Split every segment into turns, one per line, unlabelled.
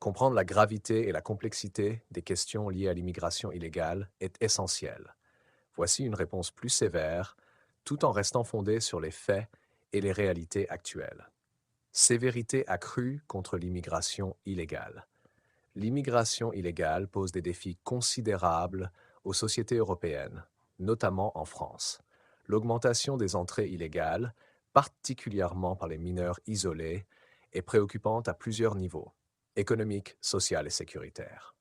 Comprendre la gravité et la complexité des questions liées à l'immigration illégale est essentiel. Voici une réponse plus sévère, tout en restant fondée sur les faits et les réalités actuelles. Sévérité accrue contre l'immigration illégale. L'immigration illégale pose des défis considérables aux sociétés européennes, notamment en France. L'augmentation des entrées illégales, particulièrement par les mineurs isolés, est préoccupante à plusieurs niveaux: économique, social et sécuritaire.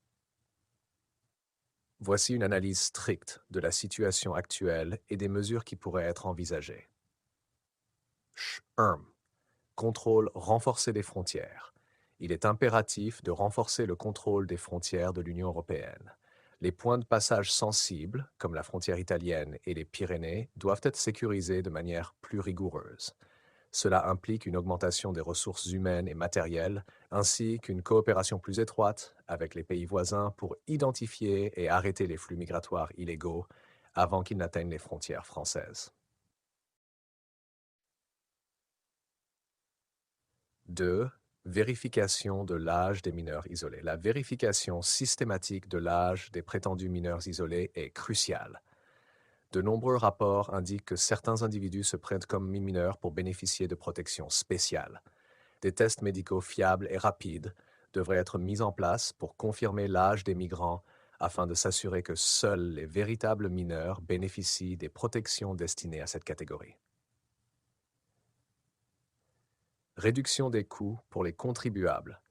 Voici une analyse stricte de la situation actuelle et des mesures qui pourraient être envisagées. 1. Contrôle renforcé des frontières. Il est impératif de renforcer le contrôle des frontières de l'Union européenne. Les points de passage sensibles, comme la frontière italienne et les Pyrénées, doivent être sécurisés de manière plus rigoureuse. Cela implique une augmentation des ressources humaines et matérielles, ainsi qu'une coopération plus étroite avec les pays voisins pour identifier et arrêter les flux migratoires illégaux avant qu'ils n'atteignent les frontières françaises. 2. Vérification de l'âge des mineurs isolés. La vérification systématique de l'âge des prétendus mineurs isolés est cruciale. De nombreux rapports indiquent que certains individus se prennent comme mineurs pour bénéficier de protections spéciales. Des tests médicaux fiables et rapides devraient être mis en place pour confirmer l'âge des migrants afin de s'assurer que seuls les véritables mineurs bénéficient des protections destinées à cette catégorie. Réduction des coûts pour les contribuables.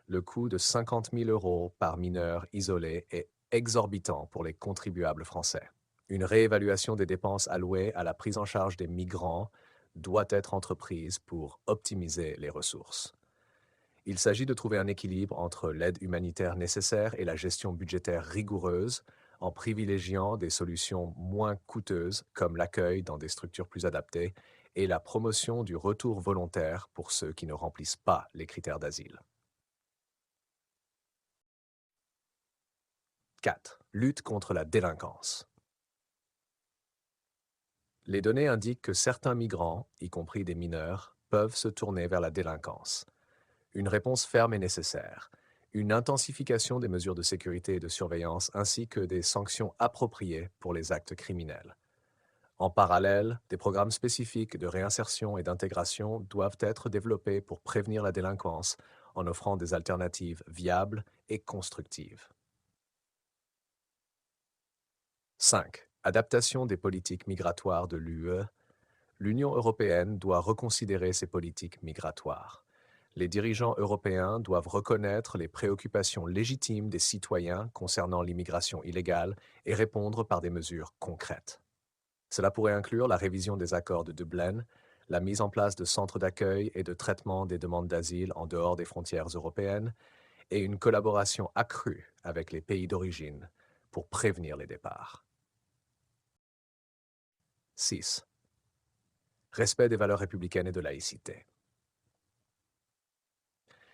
Le coût de 50 000 euros par mineur isolé est exorbitant pour les contribuables français. Une réévaluation des dépenses allouées à la prise en charge des migrants doit être entreprise pour optimiser les ressources. Il s'agit de trouver un équilibre entre l'aide humanitaire nécessaire et la gestion budgétaire rigoureuse, en privilégiant des solutions moins coûteuses comme l'accueil dans des structures plus adaptées et la promotion du retour volontaire pour ceux qui ne remplissent pas les critères d'asile. 4. Lutte contre la délinquance. Les données indiquent que certains migrants, y compris des mineurs, peuvent se tourner vers la délinquance. Une réponse ferme est nécessaire. Une intensification des mesures de sécurité et de surveillance ainsi que des sanctions appropriées pour les actes criminels. En parallèle, des programmes spécifiques de réinsertion et d'intégration doivent être développés pour prévenir la délinquance en offrant des alternatives viables et constructives. 5. Adaptation des politiques migratoires de l'UE. L'Union européenne doit reconsidérer ses politiques migratoires. Les dirigeants européens doivent reconnaître les préoccupations légitimes des citoyens concernant l'immigration illégale et répondre par des mesures concrètes. Cela pourrait inclure la révision des accords de Dublin, la mise en place de centres d'accueil et de traitement des demandes d'asile en dehors des frontières européennes et une collaboration accrue avec les pays d'origine pour prévenir les départs. 6. Respect des valeurs républicaines et de laïcité.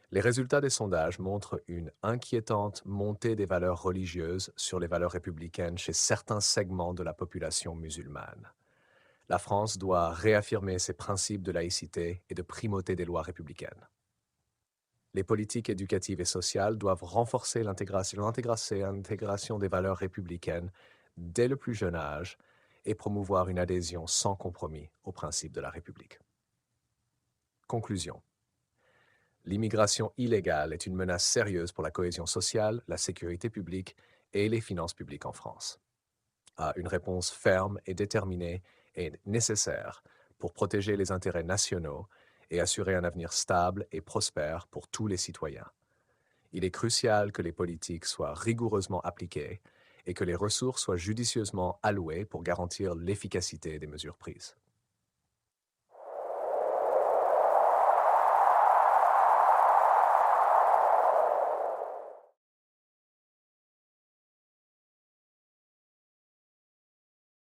Les résultats des sondages montrent une inquiétante montée des valeurs religieuses sur les valeurs républicaines chez certains segments de la population musulmane. La France doit réaffirmer ses principes de laïcité et de primauté des lois républicaines. Les politiques éducatives et sociales doivent renforcer l'intégration des valeurs républicaines dès le plus jeune âge et promouvoir une adhésion sans compromis aux principes de la République. Conclusion. L'immigration illégale est une menace sérieuse pour la cohésion sociale, la sécurité publique et les finances publiques en France. Une réponse ferme et déterminée est nécessaire pour protéger les intérêts nationaux et assurer un avenir stable et prospère pour tous les citoyens. Il est crucial que les politiques soient rigoureusement appliquées et que les ressources soient judicieusement allouées pour garantir l'efficacité des mesures prises.